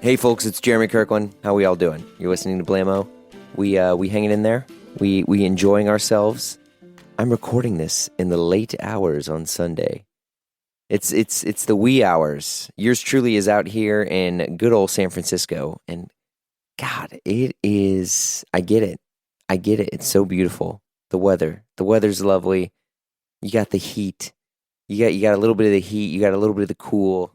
Hey folks, it's Jeremy Kirkland. How we all doing? You're listening to Blammo. We hanging in there. We enjoying ourselves. I'm recording this in the late hours on Sunday. It's the wee hours. Yours truly is out here in good old San Francisco, and God, it is. I get it. It's so beautiful. The weather's lovely. You got the heat. You got a little bit of the heat. You got a little bit of the cool.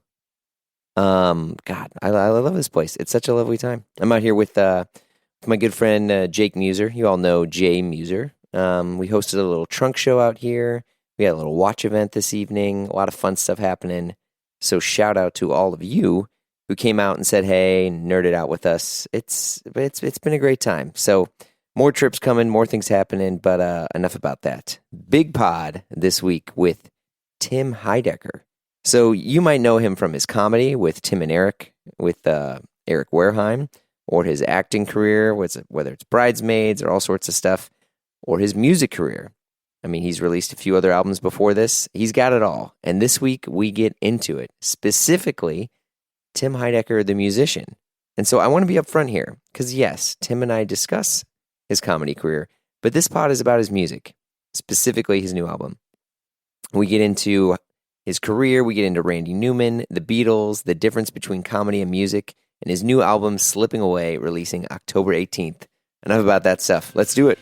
God, I love this place. It's such a lovely time. I'm out here with my good friend Jake Muser. You all know Jay Muser. We hosted a little trunk show out here. We had a little watch event this evening. A lot of fun stuff happening. So shout out to all of you who came out and said hey, and nerded out with us. It's been a great time. So more trips coming, more things happening, but enough about that. Big pod this week with Tim Heidecker. So you might know him from his comedy with Tim and Eric, with Eric Wareheim, or his acting career, whether it's Bridesmaids or all sorts of stuff, or his music career. I mean, he's released a few other albums before this. He's got it all. And this week, we get into it. Specifically, Tim Heidecker, the musician. And so I want to be upfront here, because yes, Tim and I discuss his comedy career, but this pod is about his music, specifically his new album. We get into his career, we get into Randy Newman, the Beatles, the difference between comedy and music, and his new album, Slipping Away, releasing October 18th. Enough about that stuff. Let's do it.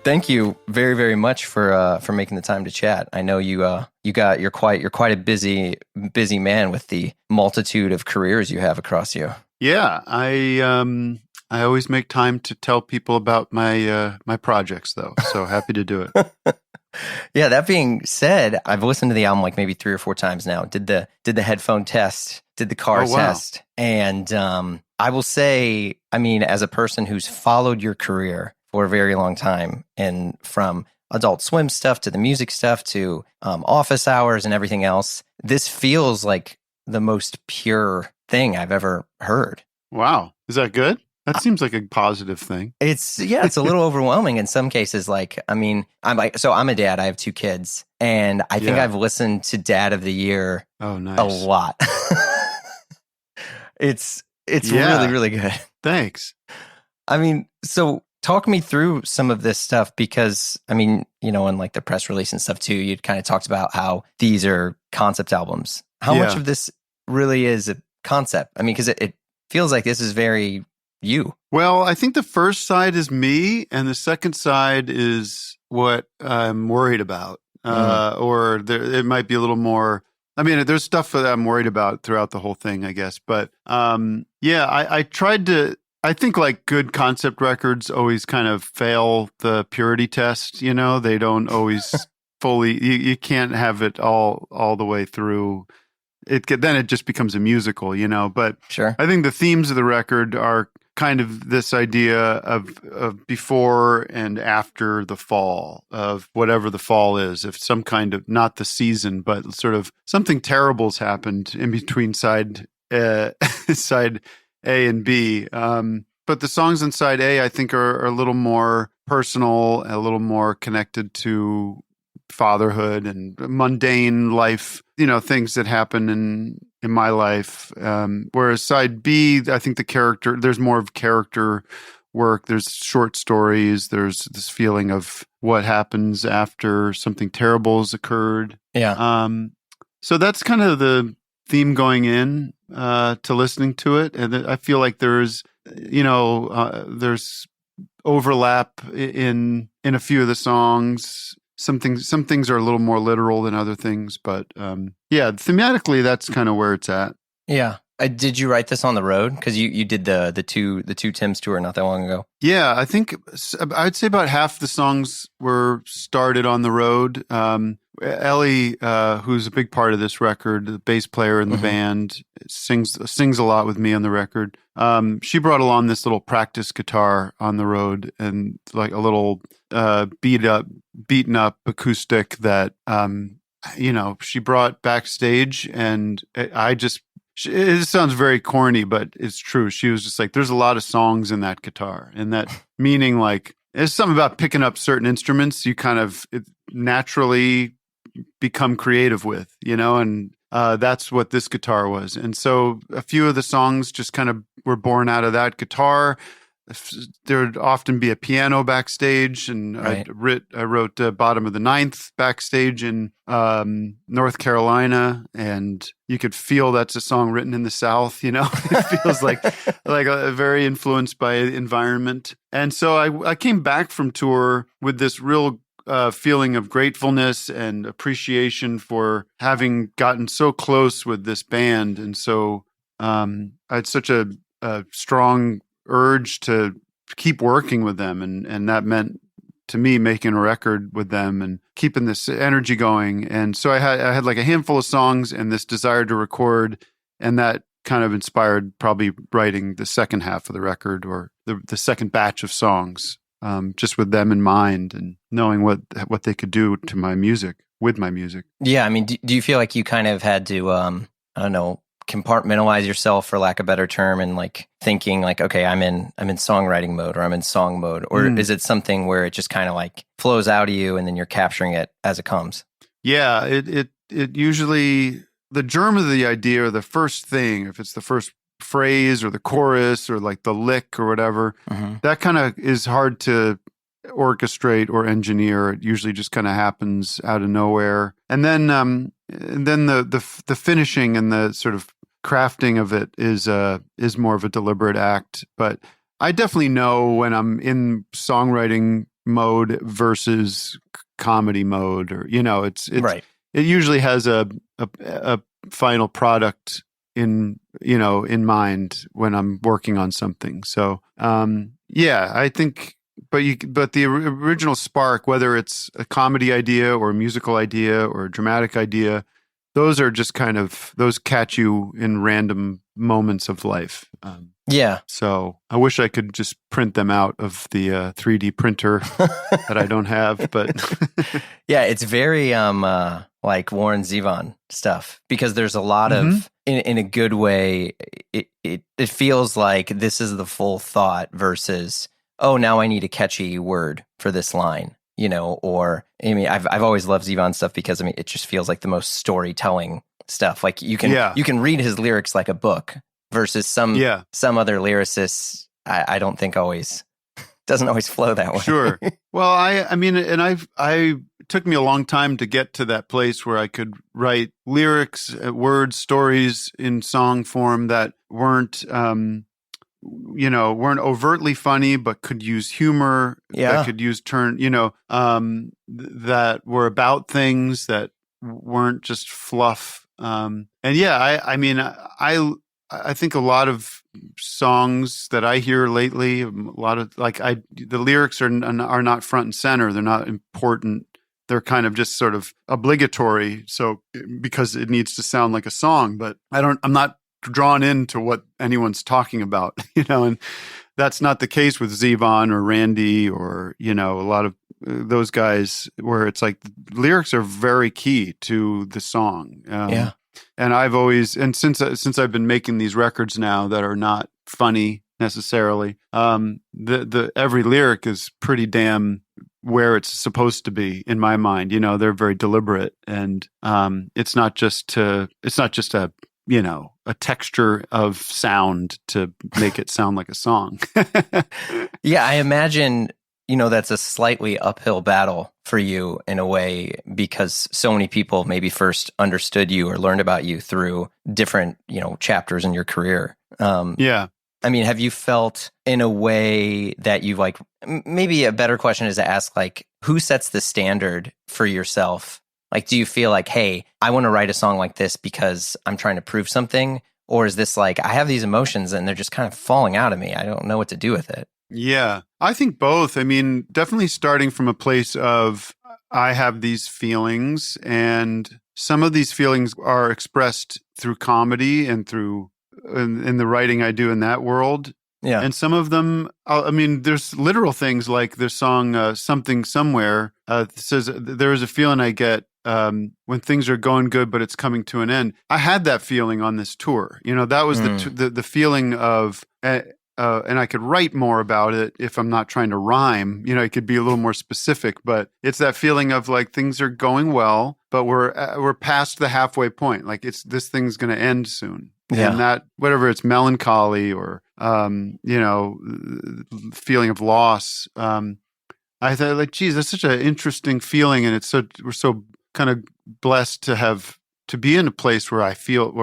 Thank you very, very much for making the time to chat. I know you're quite a busy man with the multitude of careers you have across you. Yeah, I always make time to tell people about my projects, though. So happy to do it. Yeah, that being said, I've listened to the album like maybe 3 or 4 times now. Did the headphone test, did the car test. And I will say, I mean, as a person who's followed your career for a very long time, and from Adult Swim stuff to the music stuff to office hours and everything else, this feels like the most pure thing I've ever heard. Wow. Is that good? That seems like a positive thing. It's a little overwhelming in some cases. Like, I mean, I'm a dad. I have 2 kids, and I think I've listened to Dad of the Year a lot. It's really, really good. Thanks. I mean, so talk me through some of this stuff, because I mean, you know, in like the press release and stuff too, you'd kind of talked about how these are concept albums. How much of this really is a concept? I mean, because it feels like this is very you. Well, I think the first side is me, and the second side is what I'm worried about. Or it might be a little more. I mean, there's stuff that I'm worried about throughout the whole thing, I guess. But I tried to. I think like good concept records always kind of fail the purity test. You know, they don't always fully. You can't have it all the way through. Then it just becomes a musical, you know. But sure, I think the themes of the record are kind of this idea of before and after the fall, of whatever the fall is, if some kind of, not the season, but sort of something terrible's happened in between side side A and B. But the songs on side A, I think, are a little more personal, a little more connected to fatherhood and mundane life, you know, things that happen in my life. Whereas side B, I think there's more of character work. There's short stories. There's this feeling of what happens after something terrible has occurred. Yeah. So that's kind of the theme going in to listening to it. And I feel like there's overlap in a few of the songs. Some things are a little more literal than other things, but thematically, that's kind of where it's at. Yeah. Did you write this on the road? Because you did the two Tim's tour not that long ago. Yeah, I think I'd say about half the songs were started on the road. Ellie, who's a big part of this record, the bass player in the band, sings a lot with me on the record. She brought along this little practice guitar on the road, and like a little beaten up acoustic that she brought backstage, and it sounds very corny, but it's true. She was just like, there's a lot of songs in that guitar, and that meaning like there's something about picking up certain instruments you kind of naturally become creative with, and that's what this guitar was. And so a few of the songs just kind of were born out of that guitar. There would often be a piano backstage, and Right. I wrote Bottom of the Ninth backstage in North Carolina, and you could feel that's a song written in the South. It feels like a very influenced by environment. And so I came back from tour with this real feeling of gratefulness and appreciation for having gotten so close with this band, and so I had such a strong urge to keep working with them, and that meant to me making a record with them and keeping this energy going. And so I had like a handful of songs and this desire to record, and that kind of inspired probably writing the second half of the record, or the second batch of songs, just with them in mind and knowing what they could do to my music, with my music. Yeah, I mean, do you feel like you kind of had to, I don't know, compartmentalize yourself, for lack of a better term, and like thinking like, okay, I'm in songwriting mode, or I'm in song mode, or is it something where it just kind of like flows out of you and then you're capturing it as it comes? Yeah, it usually, the germ of the idea, or the first thing, if it's the first phrase or the chorus or like the lick or whatever, that kind of is hard to orchestrate or engineer. It usually just kind of happens out of nowhere, and then the finishing and the sort of crafting of it is more of a deliberate act. But I definitely know when I'm in songwriting mode versus comedy mode, or it's right. It usually has a final product in mind when I'm working on something. So yeah, I think. But the original spark, whether it's a comedy idea or a musical idea or a dramatic idea, those are just kind of, those catch you in random moments of life. Yeah. So I wish I could just print them out of the 3D printer that I don't have, but yeah, it's very like Warren Zevon stuff, because there's a lot of, in a good way, it feels like this is the full thought versus, oh, now I need a catchy word for this line, or, I mean, I've always loved Zevon stuff because, I mean, it just feels like the most storytelling stuff. Like you can read his lyrics like a book versus some other lyricists. I don't think doesn't always flow that way. Sure. Well, I mean, and it took me a long time to get to that place where I could write lyrics, words, stories in song form that weren't overtly funny, but could use humor, that could use that were about things that weren't just fluff. And yeah, I mean, I think a lot of songs that I hear lately, a lot of the lyrics are not front and center. They're not important. They're kind of just sort of obligatory. So because it needs to sound like a song, but I'm not drawn into what anyone's talking about, and that's not the case with Zevon or Randy or, a lot of those guys, where it's like the lyrics are very key to the song. And I've always, and since I've been making these records now that are not funny necessarily, the every lyric is pretty damn where it's supposed to be in my mind. They're very deliberate, and it's not just a texture of sound to make it sound like a song. Yeah, I imagine, that's a slightly uphill battle for you in a way, because so many people maybe first understood you or learned about you through different, chapters in your career. Yeah. I mean, have you felt in a way that you've maybe a better question is to ask, who sets the standard for yourself? Do you feel like, hey, I want to write a song like this because I'm trying to prove something? Or is this I have these emotions and they're just kind of falling out of me. I don't know what to do with it. Yeah, I think both. I mean, definitely starting from a place of, I have these feelings, and some of these feelings are expressed through comedy and through in the writing I do in that world. Yeah. And some of them, I mean, there's literal things like the song Something Somewhere says, there is a feeling I get when things are going good, but it's coming to an end. I had that feeling on this tour. That was the feeling of, and I could write more about it if I'm not trying to rhyme. It could be a little more specific, but it's that feeling of like things are going well, but we're past the halfway point. Like this thing's going to end soon. Yeah. And that, whatever it's melancholy or, feeling of loss. I thought like, geez, that's such an interesting feeling. And we're so kind of blessed to be in a place where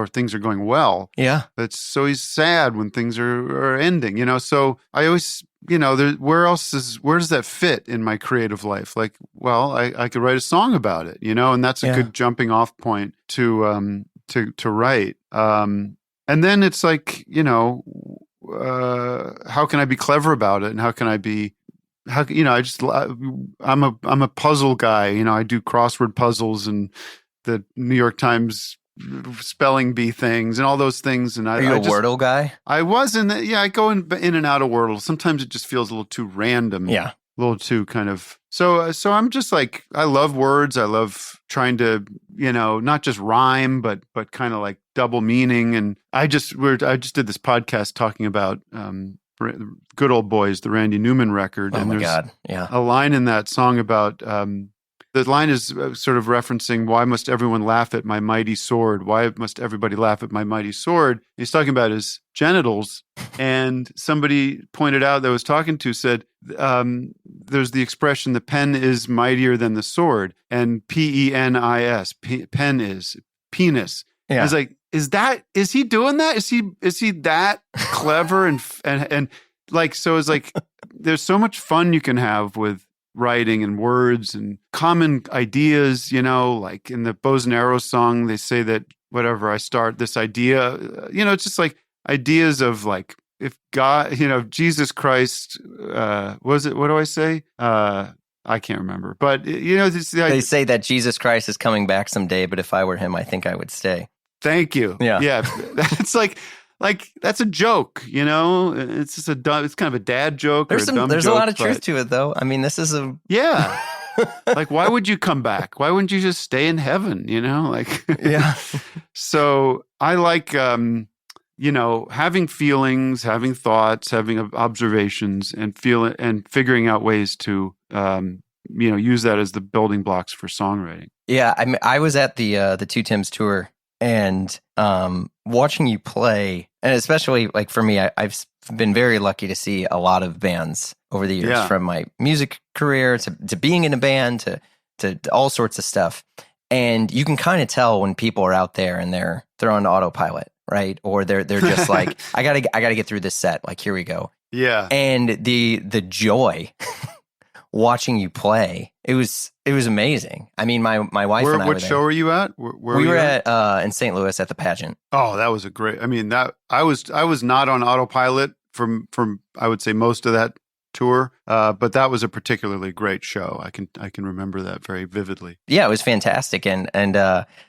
things are going well. Yeah. It's so sad when things are ending, so I always, where does that fit in my creative life? Like, well, I could write a song about it, and that's a good jumping off point to write. And then it's like, how can I be clever about it? And how can I be, I'm a puzzle guy, I do crossword puzzles and the New York Times spelling bee things and all those things. And Are you a Wordle guy? I was I go in and out of Wordle. Sometimes it just feels a little too random. Yeah. A little too kind of, so I'm just like, I love words. I love trying to, not just rhyme, but kind of like double meaning. And I just did this podcast talking about, Good Old Boys, the Randy Newman record. Oh and my God. Yeah. a line in that song about, the line is sort of referencing, why must everyone laugh at my mighty sword? Why must everybody laugh at my mighty sword? He's talking about his genitals. And somebody pointed out that I was talking to said, there's the expression, the pen is mightier than the sword. And penis, pen is penis. Yeah. I was like, is he doing that? Is he that clever? And like, so it's like, there's so much fun you can have with writing and words and common ideas, like in the Bows and Arrows song, they say that whatever I start this idea, it's just like ideas of like, if God, Jesus Christ, what do I say? I can't remember, but they say that Jesus Christ is coming back someday, but if I were him, I think I would stay. Thank you. Yeah. It's like that's a joke, it's just it's kind of a dad joke. There's a lot of truth to it though. I mean, this is yeah. Like, why would you come back? Why wouldn't you just stay in heaven? Like, yeah. So I like, having feelings, having thoughts, having observations and figuring out ways to, use that as the building blocks for songwriting. Yeah. I mean, I was at the Two Tims tour and, watching you play, and especially like for me, I've been very lucky to see a lot of bands over the years, from my music career to being in a band to all sorts of stuff. And you can kind of tell when people are out there and they're on autopilot, right? Or they're just like, I gotta get through this set. Like, here we go. Yeah. And the joy watching you play, it was amazing. I mean, my wife and I. What show were you at? Where we were at in St. Louis at the pageant. Oh, that was a great. I mean, that I was not on autopilot from I would say most of that tour, but that was a particularly great show. I can remember that very vividly. Yeah, it was fantastic, and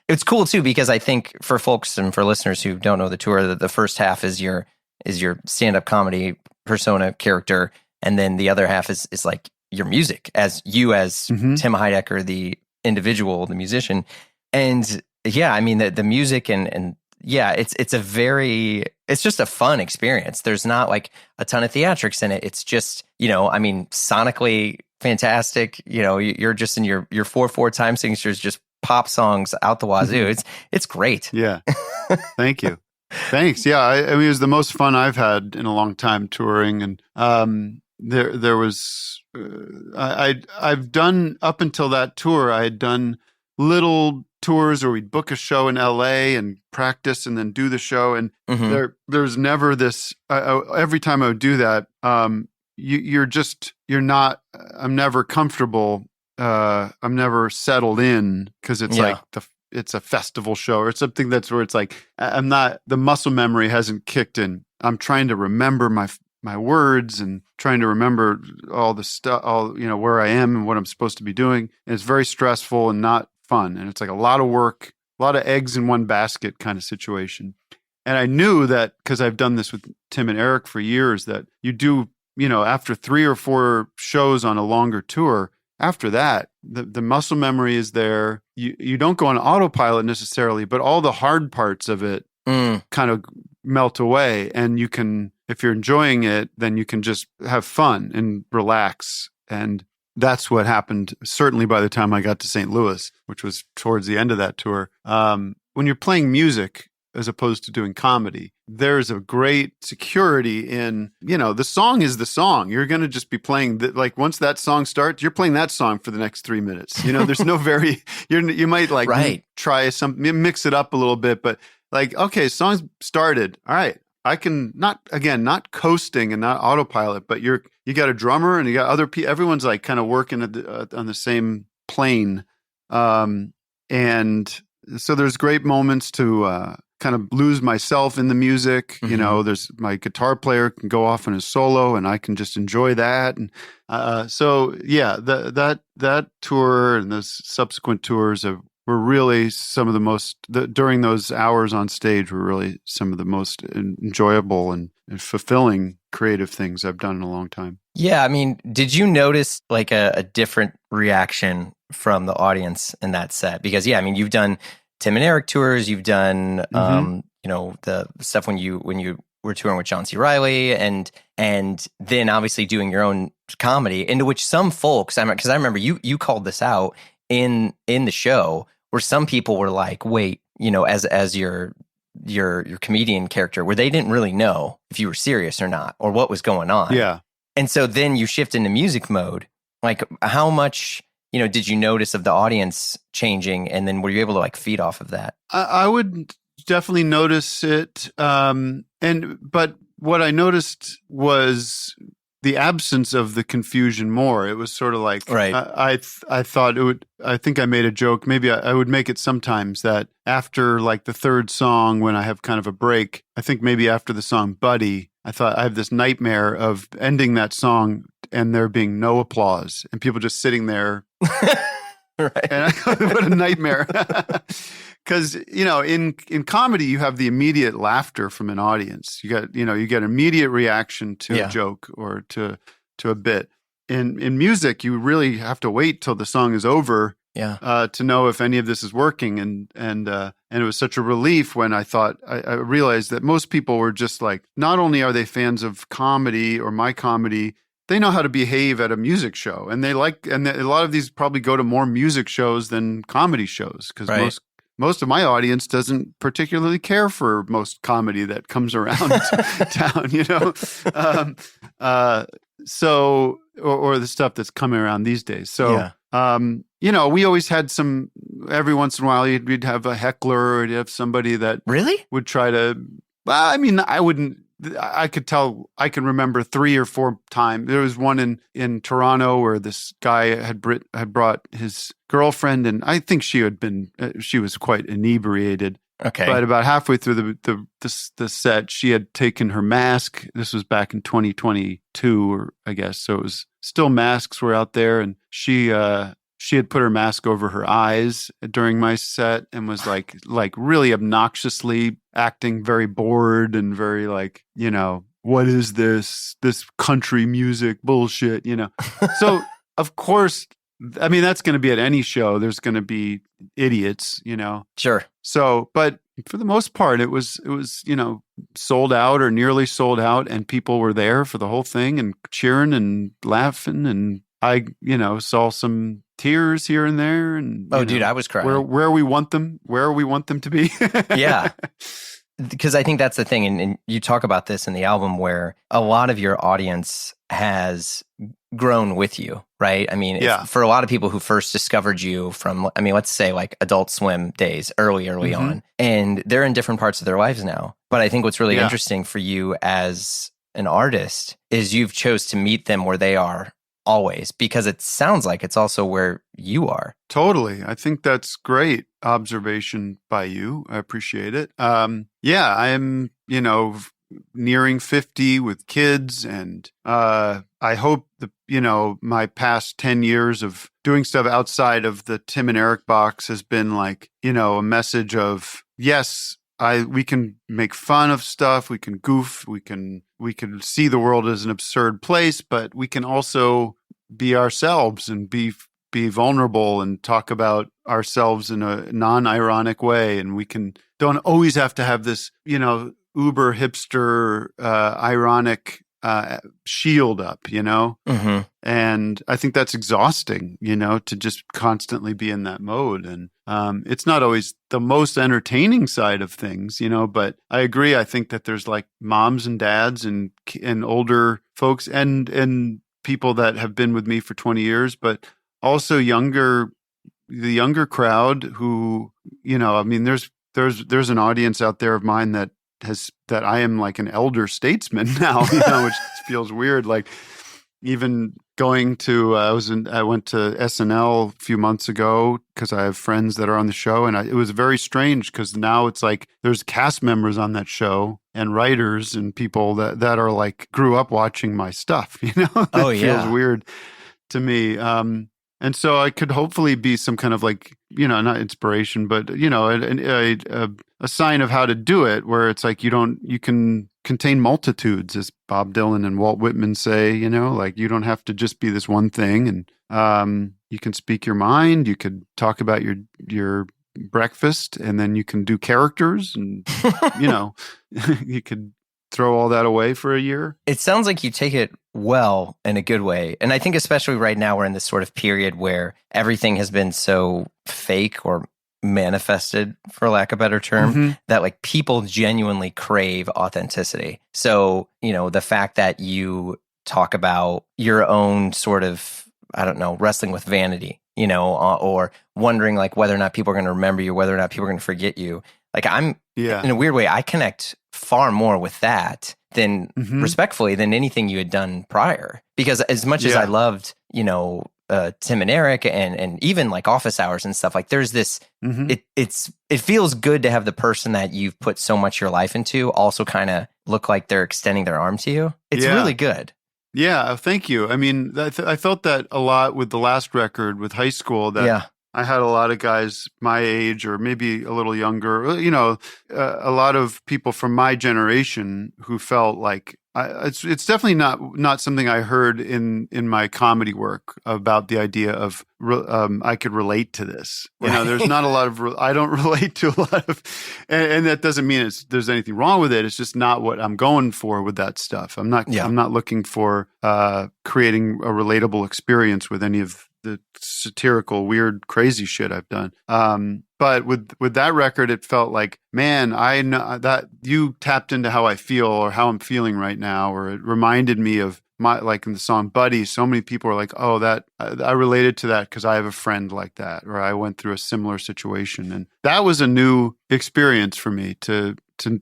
it's cool too because I think for folks and for listeners who don't know the tour, the first half is your stand-up comedy persona character, and then the other half is like your music as Tim Heidecker, the individual, the musician. And yeah, I mean the music and yeah, it's just a fun experience. There's not like a ton of theatrics in it. It's just, I mean, sonically fantastic. You're just in your 4/4 time signatures, just pop songs out the wazoo. It's great. Yeah. Thank you. Thanks. Yeah. I mean, it was the most fun I've had in a long time touring. And, there was, I've done up until that tour, I had done little tours where we'd book a show in LA and practice and then do the show. And there's never this, every time I would do that, I'm never comfortable. I'm never settled in because it's like it's a festival show or something that's where it's like, the muscle memory hasn't kicked in. I'm trying to remember my words and trying to remember all the stuff, where I am and what I'm supposed to be doing. And it's very stressful and not fun. And it's like a lot of work, a lot of eggs in one basket kind of situation. And I knew that because I've done this with Tim and Eric for years, that you do, after 3 or 4 shows on a longer tour, after that, the muscle memory is there. You don't go on autopilot necessarily, but all the hard parts of it kind of melt away, and you can if you're enjoying it, then you can just have fun and relax. And that's what happened, certainly by the time I got to St. Louis, which was towards the end of that tour. When you're playing music, as opposed to doing comedy, there's a great security in, the song is the song. You're going to just be playing like once that song starts, you're playing that song for the next 3 minutes. There's no you might like try something, mix it up a little bit, but like, okay, song's started. All right. I can not coasting and not autopilot, but you got a drummer and you got other people. Everyone's like kind of working on the same plane. And so there's great moments to, kind of lose myself in the music. Mm-hmm. There's my guitar player can go off on his solo and I can just enjoy that. And so yeah, that tour and those subsequent tours were really some of the most, during those hours on stage were really some of the most enjoyable and fulfilling creative things I've done in a long time. Yeah. I mean, did you notice like a different reaction from the audience in that set? Because yeah, I mean, you've done Tim and Eric tours, you've done, the stuff when you were touring with John C. Reilly, and then obviously doing your own comedy, into which some folks, because I remember you called this out in the show, where some people were like, wait, as your comedian character, where they didn't really know if you were serious or not, or what was going on. Yeah. And so then you shift into music mode. Like, how much did you notice of the audience changing, and then were you able to like feed off of that? I would definitely notice it. But what I noticed was the absence of the confusion more. It was sort of like, right. I thought it would, I think I made a joke. Maybe I would make it sometimes that after like the third song, when I have kind of a break, I think maybe after the song Buddy, I thought I have this nightmare of ending that song and there being no applause and people just sitting there. Right. And what a nightmare. Because, in comedy, you have the immediate laughter from an audience. You get immediate reaction to a joke or to a bit. In music, you really have to wait till the song is over to know if any of this is working. And it was such a relief when I realized that most people were just like, not only are they fans of comedy or my comedy, they know how to behave at a music show. And a lot of these probably go to more music shows than comedy shows, because most of my audience doesn't particularly care for most comedy that comes around town, so, or the stuff that's coming around these days. So, we always had every once in a while, we'd have a heckler, or you'd have somebody that really would try to, I can remember 3 or 4 times. There was one in Toronto where this guy had brought his girlfriend, and I think she was quite inebriated. Okay. But about halfway through the set, she had taken her mask. This was back in 2022, or I guess. So it was still, masks were out there, and she had put her mask over her eyes during my set and was like really obnoxiously acting very bored and very like, what is this country music bullshit, So of course, I mean, that's going to be at any show. There's going to be idiots, Sure. So, but for the most part, it was, sold out or nearly sold out, and people were there for the whole thing and cheering and laughing. And I, saw some tears here and there. And dude, I was crying. Where we want them to be. Yeah. Because I think that's the thing. And you talk about this in the album, where a lot of your audience has grown with you, right? I mean, for a lot of people who first discovered you from, let's say like Adult Swim days, early on, and they're in different parts of their lives now. But I think what's really interesting for you as an artist is you've chose to meet them where they are always, because it sounds like it's also where you are. Totally. I think that's great observation by you. I appreciate it. I am, nearing 50 with kids, and I hope my past 10 years of doing stuff outside of the Tim and Eric box has been like, a message of, yes, we can make fun of stuff, we can goof, we can see the world as an absurd place, but we can also be ourselves and be vulnerable and talk about ourselves in a non-ironic way. And we don't always have to have this, uber hipster, ironic shield up, Mm-hmm. and I think that's exhausting, to just constantly be in that mode. And it's not always the most entertaining side of things, but I agree. I think that there's like moms and dads and older folks and people that have been with me for 20 years, but also the younger crowd who, I mean, there's an audience out there of mine that I am like an elder statesman now, which feels weird. Like even going to, I went to SNL a few months ago because I have friends that are on the show, and it was very strange because now it's like there's cast members on that show and writers and people that are like grew up watching my stuff, Oh, It yeah. feels weird to me. And so I could hopefully be some kind of like, not inspiration, but, a sign of how to do it, where it's like you can contain multitudes, as Bob Dylan and Walt Whitman say, like you don't have to just be this one thing. And you can speak your mind. You could talk about your breakfast, and then you can do characters, and, you could throw all that away for a year. It sounds like you take it well in a good way. And I think especially right now we're in this sort of period where everything has been so fake or manifested, for lack of a better term, that like people genuinely crave authenticity. So, the fact that you talk about your own sort of, I don't know, wrestling with vanity, or wondering like whether or not people are going to remember you, whether or not people are going to forget you. Like in a weird way, I connect far more with that than respectfully than anything you had done prior. Because as much as I loved, Tim and Eric and even like Office Hours and stuff, like there's this, it feels good to have the person that you've put so much of your life into also kind of look like they're extending their arm to you. It's really good. Yeah, thank you. I mean, I felt that a lot with the last record with High School, that I had a lot of guys my age or maybe a little younger, a lot of people from my generation who felt like it's definitely not something I heard in my comedy work about the idea of I could relate to this. There's not a lot of I don't relate to a lot of, and that doesn't mean there's anything wrong with it. It's just not what I'm going for with that stuff. I'm not looking for creating a relatable experience with any of the satirical, weird, crazy shit I've done. But with that record, it felt like, man, I know that you tapped into how I feel or how I'm feeling right now, or it reminded me of like in the song Buddy, so many people are like, oh, that I related to that because I have a friend like that, or I went through a similar situation. And that was a new experience for me to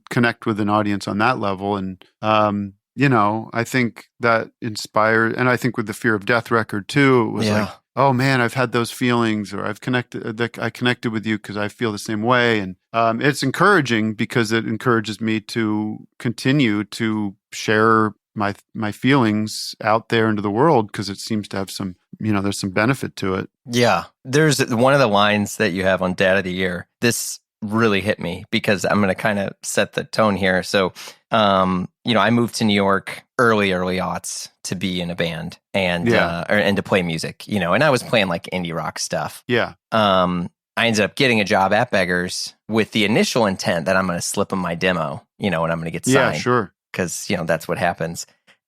connect with an audience on that level. And, I think that inspired, and I think with the Fear of Death record too, it was like, oh man, I've had those feelings, or I connected with you because I feel the same way. And it's encouraging because it encourages me to continue to share my feelings out there into the world, because it seems to have some, there's some benefit to it. Yeah. There's one of the lines that you have on Dad of the Year. This really hit me because I'm going to kind of set the tone here. So, I moved to New York early aughts to be in a band and and to play music, and I was playing like indie rock stuff. Yeah. I ended up getting a job at Beggars with the initial intent that I'm going to slip them my demo, and I'm going to get signed. Yeah, sure. Because, that's what happens.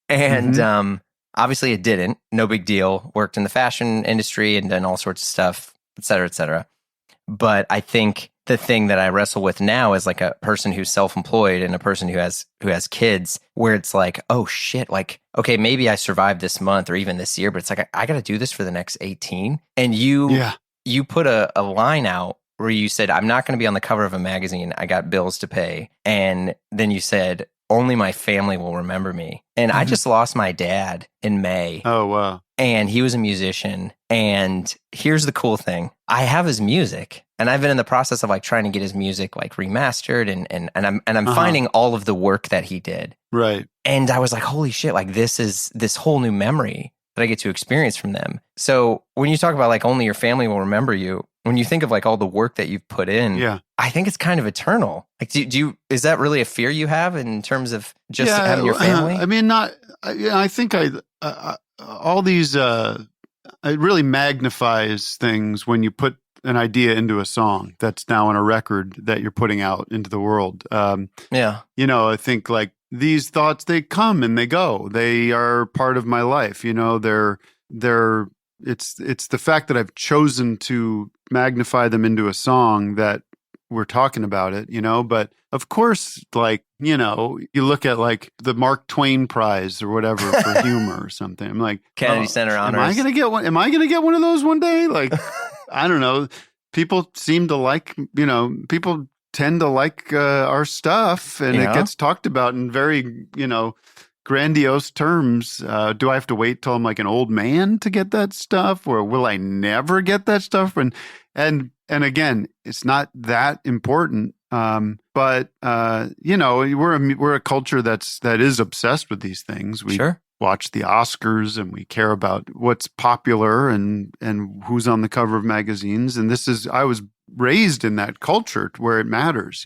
And obviously it didn't. No big deal. Worked in the fashion industry and done all sorts of stuff, et cetera, et cetera. But I think the thing that I wrestle with now is like a person who's self-employed and a person who has kids, where it's like, oh shit, like, okay, maybe I survived this month or even this year, but it's like, I got to do this for the next 18. And you put a line out where you said, I'm not going to be on the cover of a magazine. I got bills to pay. And then you said, only my family will remember me. And I just lost my dad in May. Oh, wow. And he was a musician. And here's the cool thing. I have his music, and I've been in the process of like trying to get his music like remastered, and I'm finding all of the work that he did. Right. And I was like, holy shit, like this is this whole new memory that I get to experience from them. So when you talk about like only your family will remember you, when you think of like all the work that you've put in, I think it's kind of eternal. Like, is that really a fear you have in terms of just having your family? I mean, I think all these, it really magnifies things when you put an idea into a song that's now on a record that you're putting out into the world. I think like these thoughts, they come and they go. They are part of my life. It's the fact that I've chosen to magnify them into a song that we're talking about it, but of course, like, you look at like the Mark Twain Prize or whatever for humor or something. I'm like, Kennedy Center honors. Am I going to get one of those one day? Like, I don't know. People seem to like, people tend to like our stuff, and it gets talked about in very, grandiose terms. Do I have to wait till I'm like an old man to get that stuff, or will I never get that stuff? And again, it's not that important. But we're a culture that is obsessed with these things. We watch the Oscars and we care about what's popular and who's on the cover of magazines. And I was raised in that culture where it matters,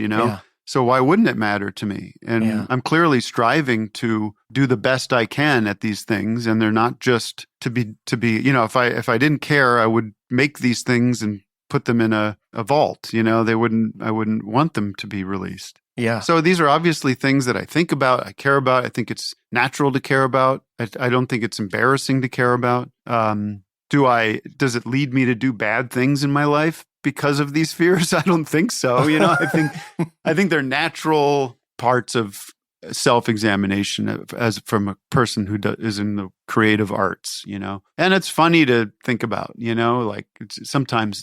So why wouldn't it matter to me? And I'm clearly striving to do the best I can at these things. And they're not just to be, if I didn't care, I would make these things and put them in a vault. I wouldn't want them to be released. Yeah. So these are obviously things that I think about, I care about. I think it's natural to care about. I don't think it's embarrassing to care about. Does it lead me to do bad things in my life because of these fears? I don't think so. I think they're natural parts of self-examination as from a person who is in the creative arts, and it's funny to think about, like sometimes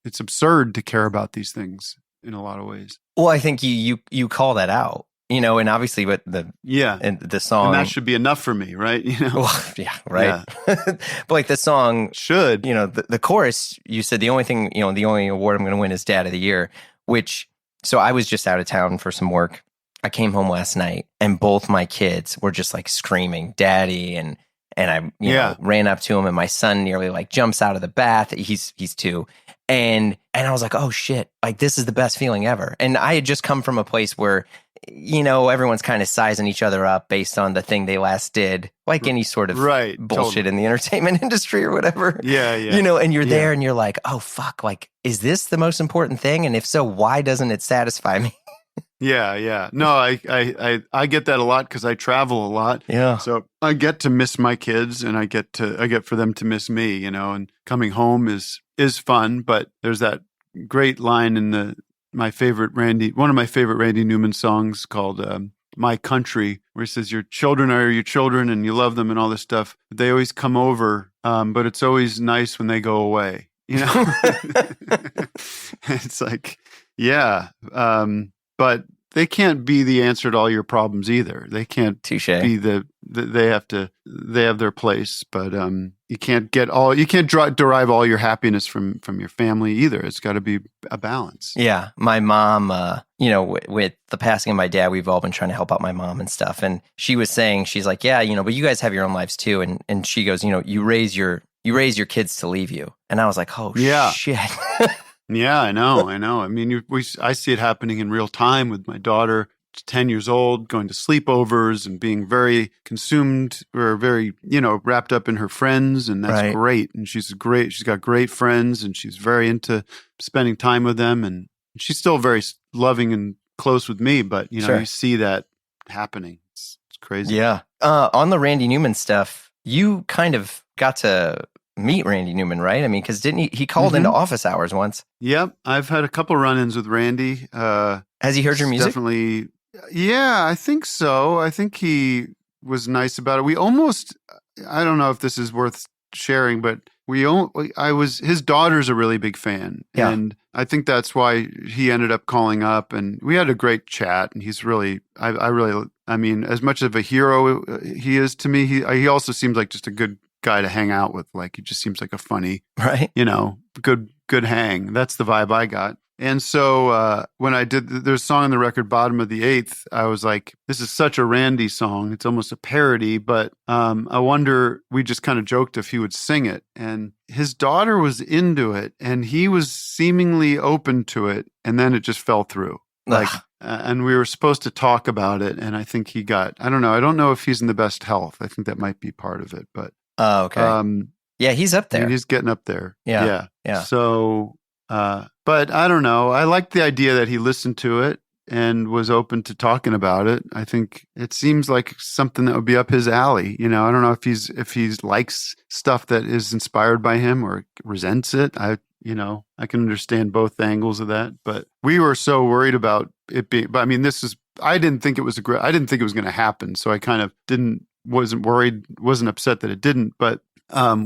it's absurd to care about these things in a lot of ways. Well, I think you call that out, and obviously with the song, and that should be enough for me, right? Well, yeah, right. Yeah. But like the song should, the chorus, you said the only thing, the only award I'm going to win is Dad of the Year, so I was just out of town for some work. I came home last night and both my kids were just like screaming, Daddy. And I ran up to him, and my son nearly like jumps out of the bath. He's 2. And I was like, oh shit, like this is the best feeling ever. And I had just come from a place where, everyone's kind of sizing each other up based on the thing they last did, like any sort of bullshit in the entertainment industry or whatever. Yeah. And you're there and you're like, oh fuck, like, is this the most important thing? And if so, why doesn't it satisfy me? Yeah. No, I get that a lot because I travel a lot. Yeah. So I get to miss my kids, and I get for them to miss me, and coming home is fun. But there's that great line in one of my favorite Randy Newman songs called My Country, where he says, your children are your children and you love them and all this stuff. They always come over, but it's always nice when they go away, It's like, yeah. But they can't be the answer to all your problems either. They can't be they have their place, but you can't derive all your happiness from your family either. It's got to be a balance. Yeah. My mom, with the passing of my dad, we've all been trying to help out my mom and stuff. And she was saying, she's like, yeah, but you guys have your own lives too. And she goes, you raise your kids to leave you. And I was like, oh shit. Yeah, I know. I mean, I see it happening in real time with my daughter, 10 years old, going to sleepovers and being very consumed or very, wrapped up in her friends. And that's great. And she's got great friends, and she's very into spending time with them. And she's still very loving and close with me. But, you see that happening. It's crazy. Yeah. On the Randy Newman stuff, you kind of got to meet Randy Newman, right? I mean, because didn't he called into office hours once? Yep. I've had a couple run-ins with Randy. Has he heard your music? Definitely. Yeah, I think so. I think he was nice about it. We almost, I don't know if this is worth sharing, but his daughter's a really big fan. Yeah. And I think that's why he ended up calling up, and we had a great chat, and he's really, I mean, as much of a hero he is to me, he also seems like just a good guy to hang out with. Like, he just seems like a funny, good hang. That's the vibe I got. And so when I did, there's a song on the record, Bottom of the Eighth, I was like, this is such a Randy song. It's almost a parody, but I wonder, we just kind of joked if he would sing it. And his daughter was into it, and he was seemingly open to it. And then it just fell through. And we were supposed to talk about it. And I think he got, I don't know if he's in the best health. I think that might be part of it, but. Oh, okay. Yeah, he's up there. I mean, he's getting up there. Yeah. So But I don't know. I like the idea that he listened to it and was open to talking about it. I think it seems like something that would be up his alley. You know, I don't know if he likes stuff that is inspired by him or resents it. I can understand both angles of that. But we were so worried about it being. But I mean, I didn't think it was going to happen. So I kind of wasn't worried, wasn't upset that it didn't. But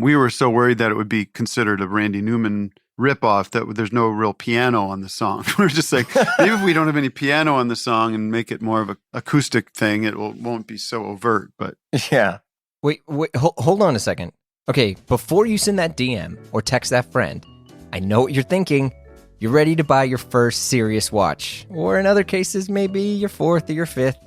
we were so worried that it would be considered a Randy Newman ripoff that there's no real piano on the song. We're just like, maybe if we don't have any piano on the song and make it more of an acoustic thing, won't be so overt. But yeah. Wait, hold on a second. Okay, before you send that DM or text that friend, I know what you're thinking. You're ready to buy your first serious watch, or in other cases, maybe your fourth or your fifth.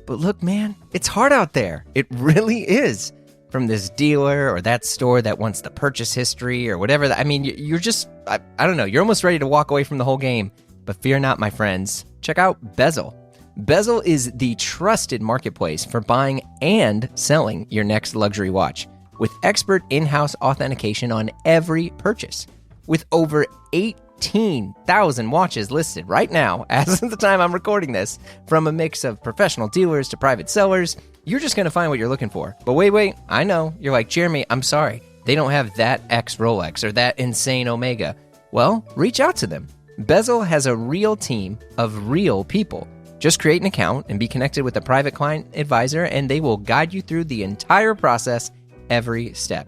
But look, man, it's hard out there. It really is. From this dealer or that store that wants the purchase history or whatever. I mean, you're just, I don't know, you're almost ready to walk away from the whole game. But fear not, my friends. Check out Bezel. Bezel is the trusted marketplace for buying and selling your next luxury watch, with expert in-house authentication on every purchase. With over 18,000 watches listed right now, as of the time I'm recording this, from a mix of professional dealers to private sellers, you're just going to find what you're looking for. But wait, I know. You're like, Jeremy, I'm sorry. They don't have that X Rolex or that insane Omega. Well, reach out to them. Bezel has a real team of real people. Just create an account and be connected with a private client advisor, and they will guide you through the entire process every step.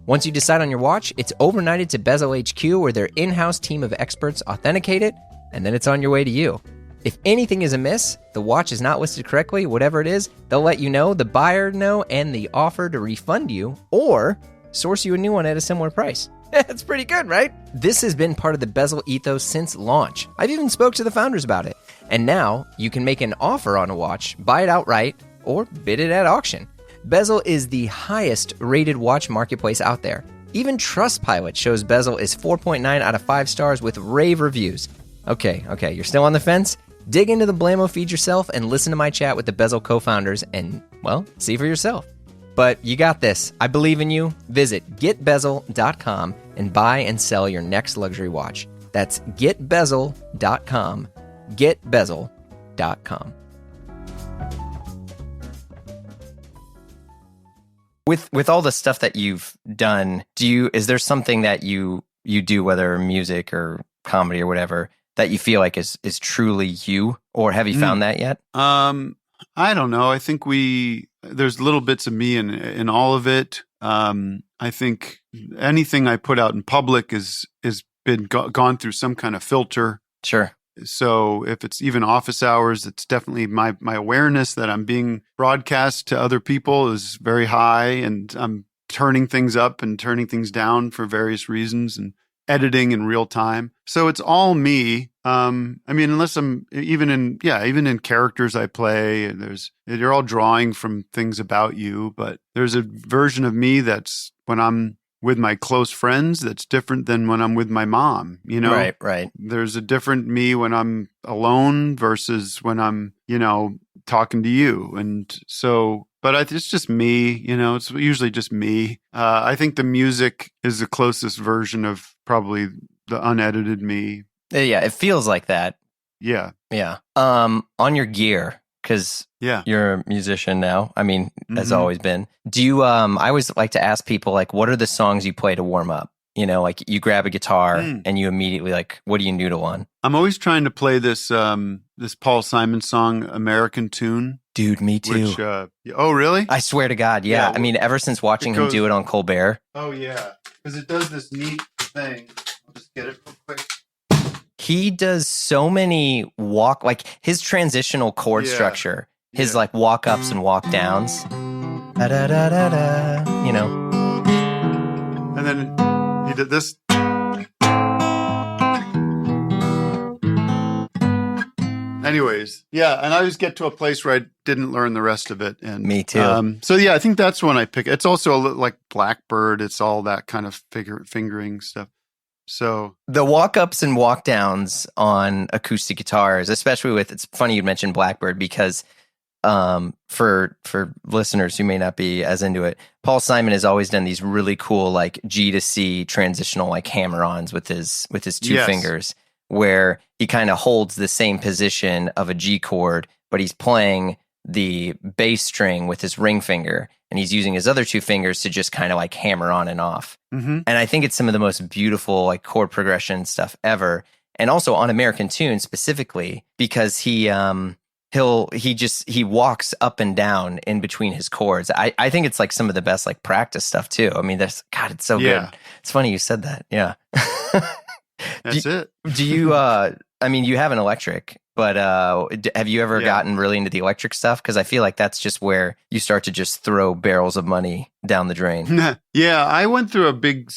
Once you decide on your watch, it's overnighted to Bezel HQ, where their in-house team of experts authenticate it, and then it's on your way to you. If anything is amiss, the watch is not listed correctly, whatever it is, they'll let you know, the buyer know, and the offer to refund you or source you a new one at a similar price. That's pretty good, right? This has been part of the Bezel ethos since launch. I've even spoke to the founders about it. And now you can make an offer on a watch, buy it outright, or bid it at auction. Bezel is the highest rated watch marketplace out there. Even Trustpilot shows Bezel is 4.9 out of 5 stars with rave reviews. Okay, you're still on the fence? Dig into the Blamo feed yourself and listen to my chat with the Bezel co-founders and, well, see for yourself. But you got this. I believe in you. Visit getbezel.com and buy and sell your next luxury watch. That's getbezel.com. Getbezel.com. With all the stuff that you've done, is there something that you do, whether music or comedy or whatever, that you feel like is truly you, or have you found that yet? I don't know. I think there's little bits of me in all of it. I think anything I put out in public is been gone through some kind of filter. Sure. So if it's even office hours, it's definitely my awareness that I'm being broadcast to other people is very high, and I'm turning things up and turning things down for various reasons and editing in real time. So it's all me. I mean, unless I'm even in characters I play, you're all drawing from things about you, but there's a version of me that's when I'm with my close friends that's different than when I'm with my mom, you know? Right. There's a different me when I'm alone versus when I'm, talking to you. And so, but it's just me, it's usually just me. I think the music is the closest version of probably the unedited me. Yeah, it feels like that. Yeah. Yeah. On your gear, because you're a musician now. I mean, has always been. Do you, I always like to ask people, like, what are the songs you play to warm up? Like you grab a guitar and you immediately, like, what do you noodle on? I'm always trying to play this Paul Simon song, American Tune. Dude, me too. Which, oh, really? I swear to God, yeah. I mean, ever since watching him do it on Colbert. Oh, yeah. Because it does this neat thing. I'll just get it real quick. He does so many his transitional chord structure, his like walk ups and walk downs. Da, da, da, da, da, And then he did this. Anyways, and I always get to a place where I didn't learn the rest of it. And me too. So I think that's when I pick. It's also like Blackbird. It's all that kind of fingering stuff. So the walk ups and walk downs on acoustic guitars, especially it's funny you mentioned Blackbird, because for listeners who may not be as into it, Paul Simon has always done these really cool like G to C transitional like hammer-ons with his two fingers, where he kind of holds the same position of a G chord, but he's playing the bass string with his ring finger, and he's using his other two fingers to just kind of like hammer on and off. Mm-hmm. And I think it's some of the most beautiful like chord progression stuff ever. And also on American Tune specifically, because he walks up and down in between his chords. I think it's like some of the best like practice stuff too. I mean, it's so good. It's funny you said that. Yeah. That's it. Do you, I mean, you have an electric, but have you ever gotten really into the electric stuff? Because I feel like that's just where you start to just throw barrels of money down the drain. Yeah, I went through a big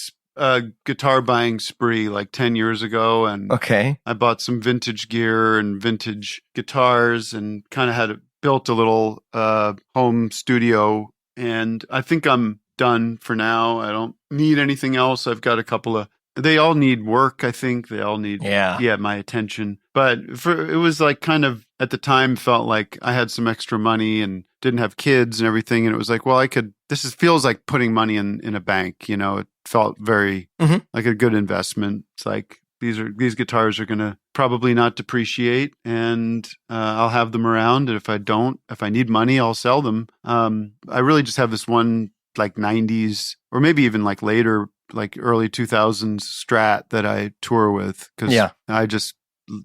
guitar buying spree like 10 years ago, and I bought some vintage gear and vintage guitars and kind of built a little home studio, and I think I'm done for now. I don't need anything else. I've got a couple of, they all need work. I think they all need my attention, but it was like kind of at the time felt like I had some extra money and didn't have kids and everything, and it was like, well, feels like putting money in a bank, you know. It felt very like a good investment. It's like these guitars are going to probably not depreciate, and I'll have them around, and if I need money, I'll sell them. I really just have this one like 90s or maybe even like later, like early 2000s Strat that I tour with, because I just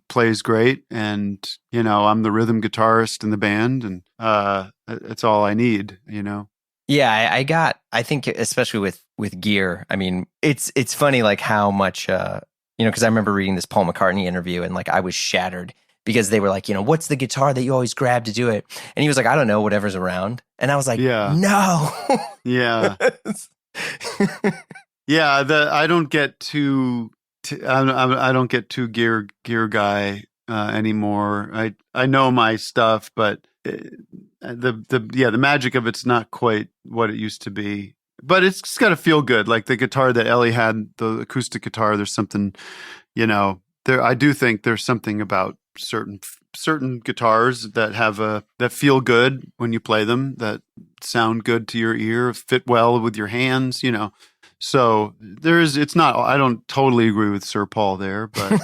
plays great, and you know, I'm the rhythm guitarist in the band, and it's all I need, you know. Yeah, I think especially with gear, I mean, it's funny like how much, you know, because I remember reading this Paul McCartney interview, and like I was shattered because they were like, you know, what's the guitar that you always grab to do it? And he was like, I don't know, whatever's around. And I was like, no. Yeah. Yeah, I don't get too gear guy anymore. I know my stuff, but the magic of it's not quite what it used to be. But it's just got to feel good. Like the guitar that Ellie had, the acoustic guitar. There's something, you know. I do think there's something about certain guitars that that feel good when you play them, that sound good to your ear, fit well with your hands, you know. So it's not, I don't totally agree with Sir Paul there, but,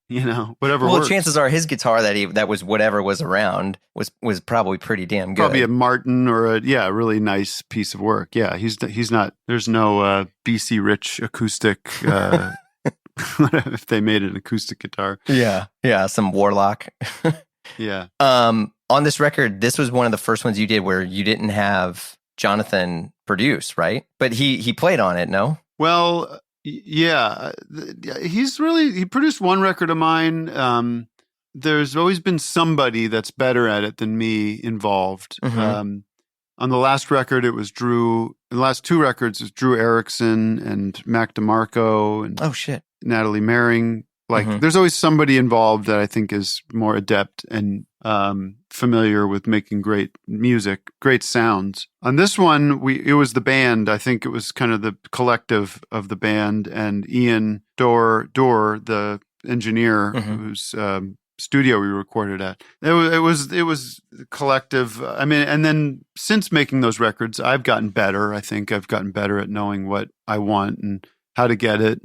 you know, whatever works. Chances are his guitar that was whatever was around was probably pretty damn good. Probably a Martin or a really nice piece of work. Yeah. He's not, there's no, BC Rich acoustic, if they made an acoustic guitar. Yeah. Yeah. Some Warlock. Yeah. On this record, this was one of the first ones you did where you didn't have Jonathan produce, right? But he played on it, no? Well, yeah. He produced one record of mine. There's always been somebody that's better at it than me involved. Mm-hmm. On the last record, it was Drew. In the last two records, it was Drew Erickson and Mac DeMarco and Natalie Mering. Like, there's always somebody involved that I think is more adept and familiar with making great music, great sounds. On this one, it was the band. I think it was kind of the collective of the band, and Ian Dorr, the engineer, whose studio we recorded at. It was collective. I mean, and then since making those records, I've gotten better. I think I've gotten better at knowing what I want and how to get it.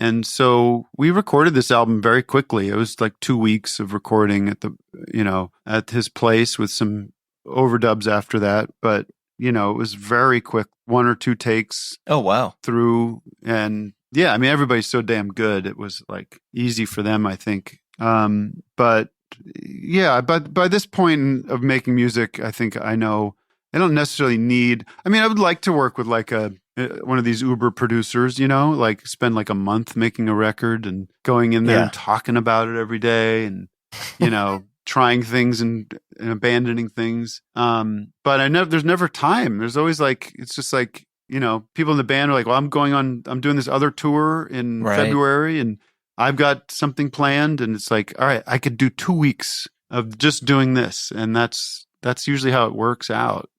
And so we recorded this album very quickly. It was like 2 weeks of recording at his place with some overdubs after that. But, you know, it was very quick, 1 or 2 takes. Oh, wow. Through. And yeah, I mean, everybody's so damn good. It was like easy for them, I think. But yeah, by this point of making music, I think I know I don't necessarily need, I mean, I would like to work with like one of these Uber producers, you know, like spend like a month making a record and going in there and talking about it every day and, you know, trying things and abandoning things. But there's never time. There's always like, it's just like, you know, people in the band are like, well, I'm doing this other tour in February and I've got something planned. And it's like, all right, I could do 2 weeks of just doing this. And that's usually how it works out.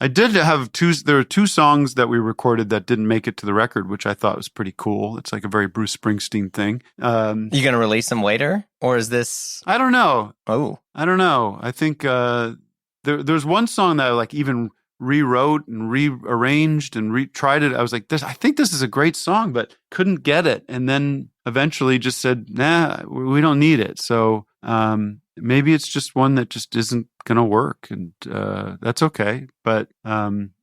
I did have there are two songs that we recorded that didn't make it to the record, which I thought was pretty cool. It's like a very Bruce Springsteen thing. You going to release them later? Or is this? I don't know. Oh. I don't know. I think there's one song that I like even rewrote and rearranged and tried it. I was like, I think this is a great song, but couldn't get it. And then eventually just said, nah, we don't need it. So maybe it's just one that just isn't going to work. And that's okay. But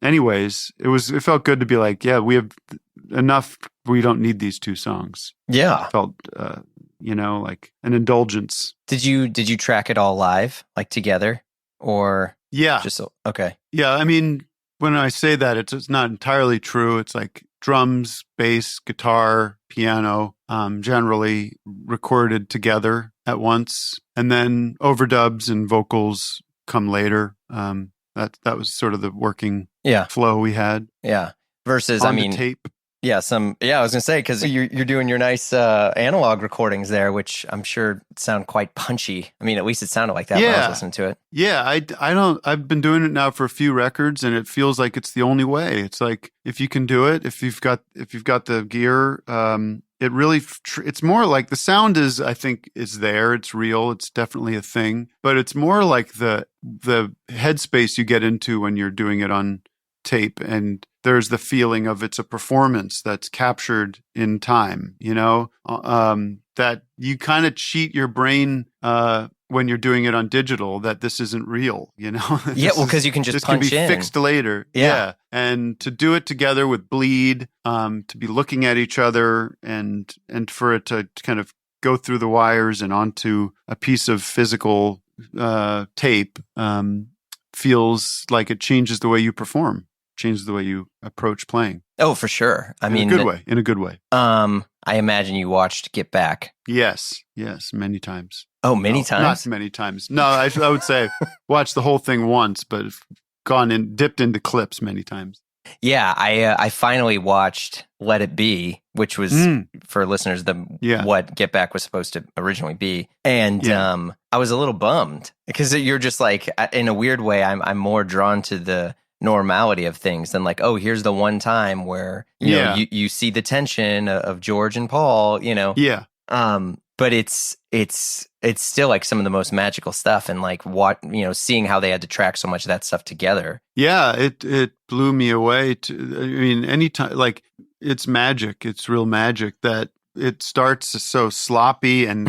anyways, it felt good to be like, yeah, we have enough. We don't need these two songs. Yeah. It felt, like an indulgence. Did you track it all live, like together? Or just okay. Yeah, I mean, when I say that, it's not entirely true. It's like drums, bass, guitar, piano, generally recorded together at once, and then overdubs and vocals come later. That was sort of the working flow we had. Yeah. Versus, on the tape. Yeah, I was gonna say, because you're doing your nice analog recordings there, which I'm sure sound quite punchy. I mean, at least it sounded like that when I was listening to it. Yeah, I've been doing it now for a few records, and it feels like it's the only way. It's like if you can do it, if you've got the gear, it really it's more like the sound I think is there. It's real. It's definitely a thing, but it's more like the headspace you get into when you're doing it on tape, and there's the feeling of it's a performance that's captured in time, that you kind of cheat your brain when you're doing it on digital, that this isn't real, Yeah, well, because you can just punch in. This can be fixed later. Yeah. And to do it together with bleed, to be looking at each other and for it to kind of go through the wires and onto a piece of physical tape feels like it changes the way you perform. Changes the way you approach playing. Oh, for sure. I mean, in a good way. I imagine you watched Get Back. Yes, many times. Oh, many times? Not many times. No, I would say watched the whole thing once, but dipped into clips many times. Yeah, I finally watched Let It Be, which was for listeners what Get Back was supposed to originally be, and I was a little bummed because you're just like, in a weird way, I'm more drawn to the normality of things than like, oh, here's the one time where you see the tension of George and Paul, but it's still like some of the most magical stuff, and like seeing how they had to track so much of that stuff together. Yeah, it blew me away. Anytime, like, it's magic. It's real magic that it starts so sloppy and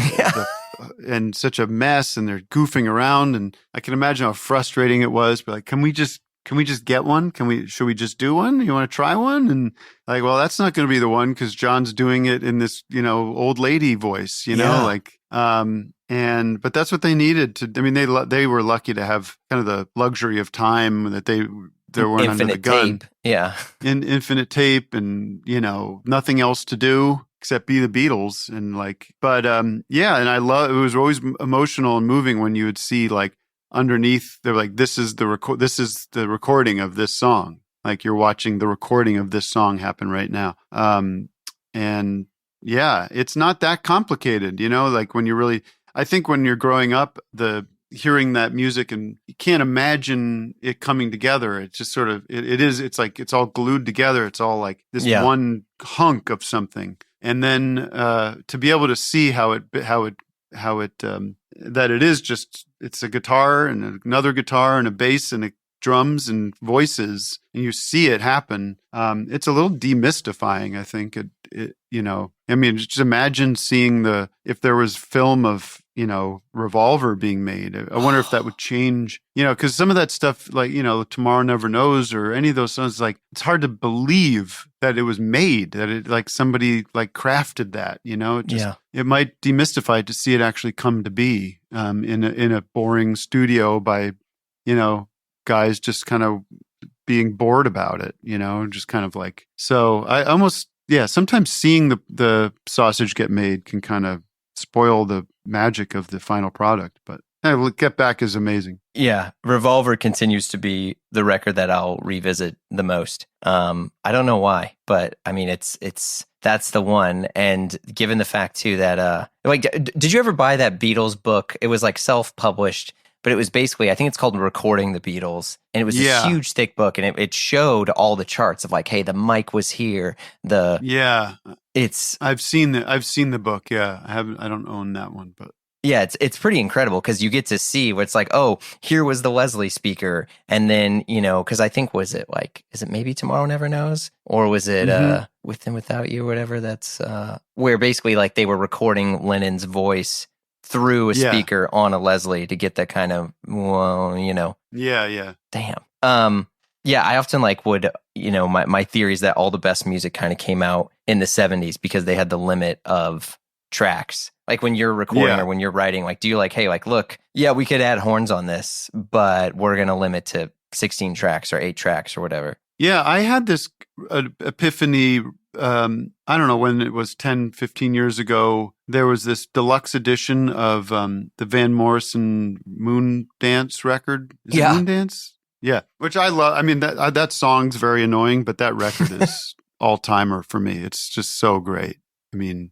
and such a mess, and they're goofing around, and I can imagine how frustrating it was. But like, can we just get one? Should we just do one? You want to try one? And like, well, that's not going to be the one because John's doing it in this, old lady voice, but that's what they needed to. I mean, they were lucky to have kind of the luxury of time that they weren't under the gun. Tape. Yeah. In infinite tape and, nothing else to do except be the Beatles. And like, but and it was always emotional and moving when you would see like, underneath, they're like, this is the recording of this song. Like, you're watching the recording of this song happen right now. And yeah, it's not that complicated, like I think when you're growing up, hearing that music, and you can't imagine it coming together. It's just sort of, it's like, it's all glued together. It's all like this one hunk of something. And then, to be able to see that it is just, it's a guitar and another guitar and a bass and drums and voices, and you see it happen. It's a little demystifying, I think. Just imagine seeing if there was film of, Revolver being made. I wonder if that would change, because some of that stuff, like, Tomorrow Never Knows or any of those songs, like, it's hard to believe that it was made, that it, like, somebody like crafted that, it might demystify it to see it actually come to be in a boring studio by, guys just kind of being bored about it, just kind of like, so I almost, sometimes seeing the sausage get made can kind of spoil the magic of the final product, but Get Back is amazing. Yeah, Revolver continues to be the record that I'll revisit the most. I don't know why, but I mean, that's the one. And given the fact too that did you ever buy that Beatles book? It was like self-published, but it was basically, I think it's called Recording the Beatles. And it was this huge thick book, and it showed all the charts of like, hey, the mic was here. I've seen the book. Yeah. I don't own that one, but yeah, it's pretty incredible because you get to see where it's like, oh, here was the Leslie speaker. And then, because I think, is it Maybe Tomorrow Never Knows? Or was it With and Without You, whatever? That's where basically like they were recording Lennon's voice through a speaker on a Leslie to get that kind of, Yeah. Damn. Yeah, I often would, my theory is that all the best music kind of came out in the 70s because they had the limit of tracks. Like when you're recording or when you're writing, do you hey, look, we could add horns on this, but we're going to limit to 16 tracks or 8 tracks or whatever. Yeah, I had this epiphany, I don't know, when it was 10, 15 years ago. There was this deluxe edition of the Van Morrison Moon Dance record. Is it Moon Dance? Yeah, which I love. I mean, that song's very annoying, but that record is all-timer for me. It's just so great. I mean,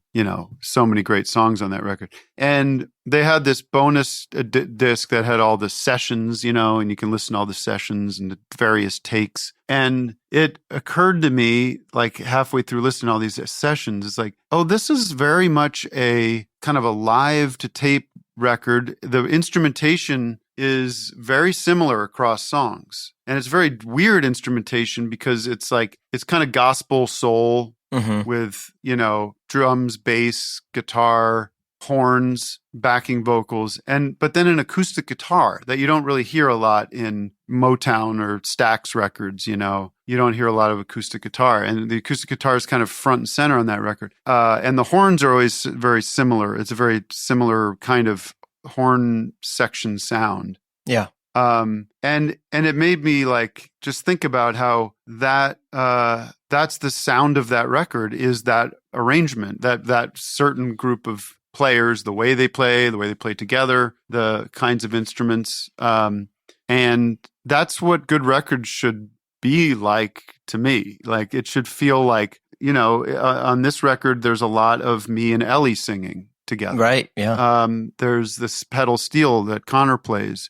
so many great songs on that record. And they had this bonus disc that had all the sessions, and you can listen to all the sessions and the various takes. And it occurred to me, halfway through listening to all these sessions, it's like, oh, this is very much a kind of a live to tape record. The instrumentation is very similar across songs. And it's very weird instrumentation because it's kind of gospel soul. Mm-hmm. With, drums, bass, guitar, horns, backing vocals, but then an acoustic guitar that you don't really hear a lot in Motown or Stax records, you don't hear a lot of acoustic guitar, and the acoustic guitar is kind of front and center on that record. And the horns are always very similar. It's a very similar kind of horn section sound. Yeah. And it made me just think about how that's the sound of that record, is that arrangement, that certain group of players, the way they play together, the kinds of instruments. And that's what good records should be like to me. It should feel like, on this record, there's a lot of me and Ellie singing together. Right. Yeah. There's this pedal steel that Connor plays.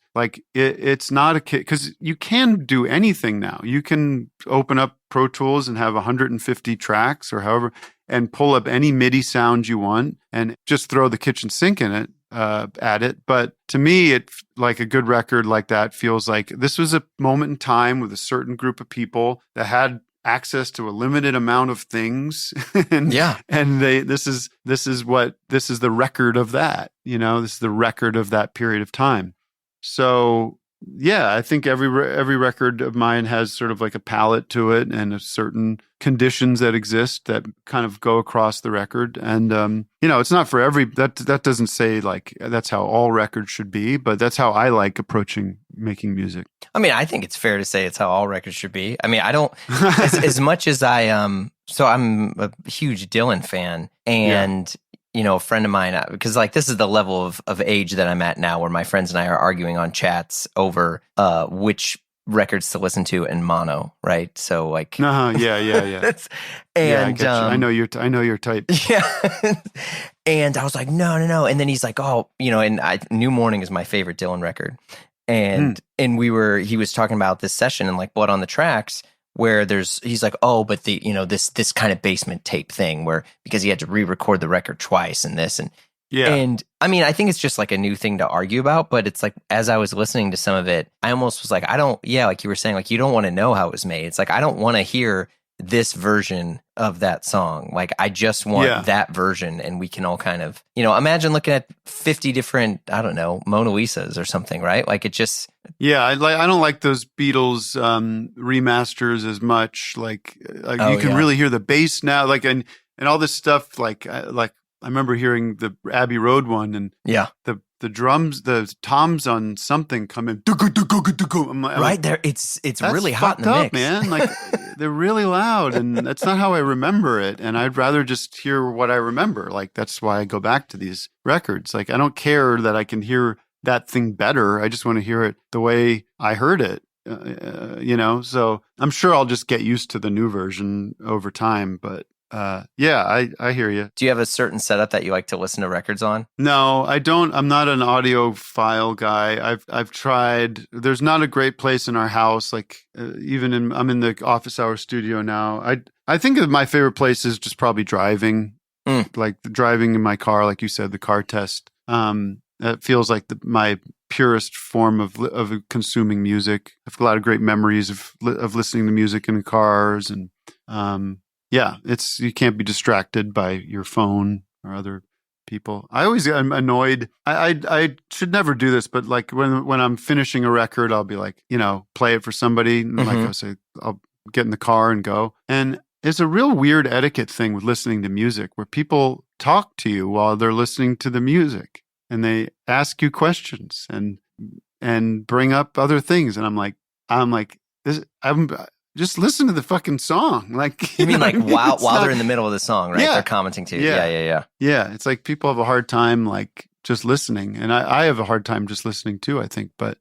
It's not a kid, because you can do anything now. You can open up Pro Tools and have 150 tracks or however, and pull up any MIDI sound you want and just throw the kitchen sink in it, at it. But to me, it a good record like that feels like this was a moment in time with a certain group of people that had access to a limited amount of things. And this is the record of that, this is the record of that period of time. So yeah, I think every record of mine has sort of a palette to it and a certain conditions that exist that kind of go across the record. And, it's not for that doesn't say that's how all records should be, but that's how I like approaching making music. I mean, I think it's fair to say it's how all records should be. I mean, I don't, as much as so I'm a huge Dylan fan, and a friend of mine, because this is the level of age that I'm at now, where my friends and I are arguing on chats over which records to listen to in mono, right? So yeah. And I know your type. Yeah. And I was like, no. And then he's like, oh, and New Morning is my favorite Dylan record. And he was talking about this session and Blood on the Tracks, where he's like, oh, but this kind of basement tape thing where, because he had to re-record the record twice and this and I mean, I think it's just a new thing to argue about, but it's as I was listening to some of it, I almost was like you were saying, you don't want to know how it was made. It's I don't want to hear this version of that song. I just want that version, and we can all kind of, imagine looking at 50 different, I don't know, Mona Lisas or something, right? It just... Yeah, I don't like those Beatles remasters as much. You can really hear the bass now, and all this stuff. I remember hearing the Abbey Road one, and the drums, the toms on something come in. Right there, it's really hot in the mix, man. They're really loud, and that's not how I remember it. And I'd rather just hear what I remember. That's why I go back to these records. I don't care that I can hear that thing better. I just want to hear it the way I heard it. So I'm sure I'll just get used to the new version over time, but yeah, I hear you. Do you have a certain setup that you like to listen to records on? No, I don't. I'm not an audiophile guy. I've tried. There's not a great place in our house. Like I'm in the office hour studio now. I think that my favorite place is just probably driving, like driving in my car, like you said, the car test. That feels like my purest form of consuming music. I've got a lot of great memories of listening to music in the cars, and yeah, you can't be distracted by your phone or other people. I'm annoyed. I should never do this, but like when I'm finishing a record, I'll be like, play it for somebody, and like I'll say, I'll get in the car and go. And it's a real weird etiquette thing with listening to music, where people talk to you while they're listening to the music, and they ask you questions and bring up other things, and I'm like this. Just listen to the fucking song. Like, you mean like while they're in the middle of the song, right? Yeah. They're commenting to you. Yeah. Yeah. It's like people have a hard time like just listening. And I have a hard time just listening too, I think. But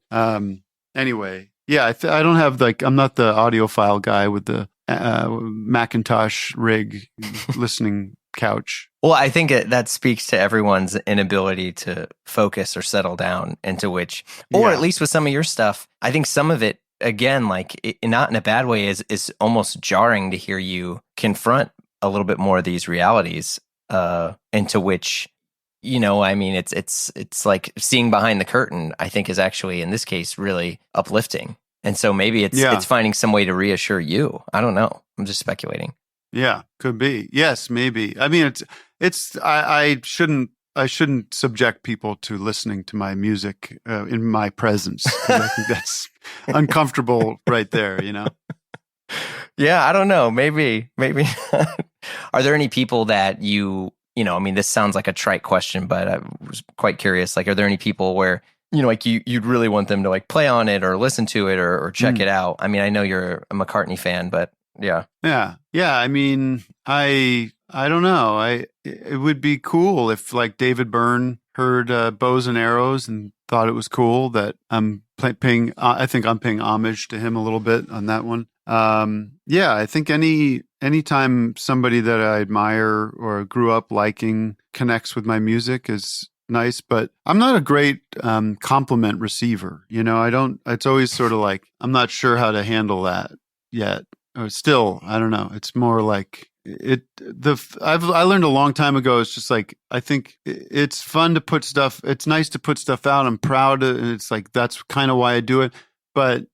anyway, yeah, I don't have I'm not the audiophile guy with the Macintosh rig listening couch. Well, I think that speaks to everyone's inability to focus or settle down into which, or at least with some of your stuff, I think some of it, again, like not in a bad way, is almost jarring to hear you confront a little bit more of these realities, into which, I mean, it's like seeing behind the curtain, I think is actually, in this case, really uplifting. And so maybe it's finding some way to reassure you. I don't know. I'm just speculating. Yeah, could be. Yes, maybe. I mean, I shouldn't subject people to listening to my music in my presence. I think that's uncomfortable right there, Yeah, I don't know. Maybe not. Are there any people that I mean, this sounds like a trite question, but I was quite curious. Like, are there any people where, like you'd really want them to like play on it or listen to it or check it out? I mean, I know you're a McCartney fan, but yeah. Yeah. I mean, I don't know. It would be cool if like David Byrne heard Bows and Arrows and thought it was cool that I'm paying. I think I'm paying homage to him a little bit on that one. Yeah, I think anytime somebody that I admire or grew up liking connects with my music is nice, but I'm not a great compliment receiver. It's always sort of like, I'm not sure how to handle that yet. Or still, I don't know. It's more like I learned a long time ago. It's just like, I think it's fun to put stuff. It's nice to put stuff out. I'm proud of, and it's like, that's kind of why I do it. But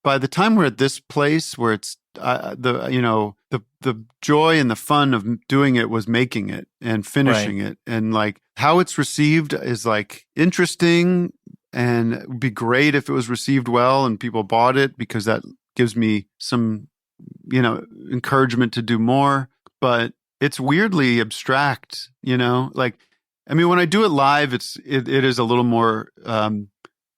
by the time we're at this place where it's the joy and the fun of doing it was making it and finishing it, and like how it's received is like interesting, and it would be great if it was received well and people bought it, because that gives me some encouragement to do more. But it's weirdly abstract, like, I mean, when I do it live, it is a little more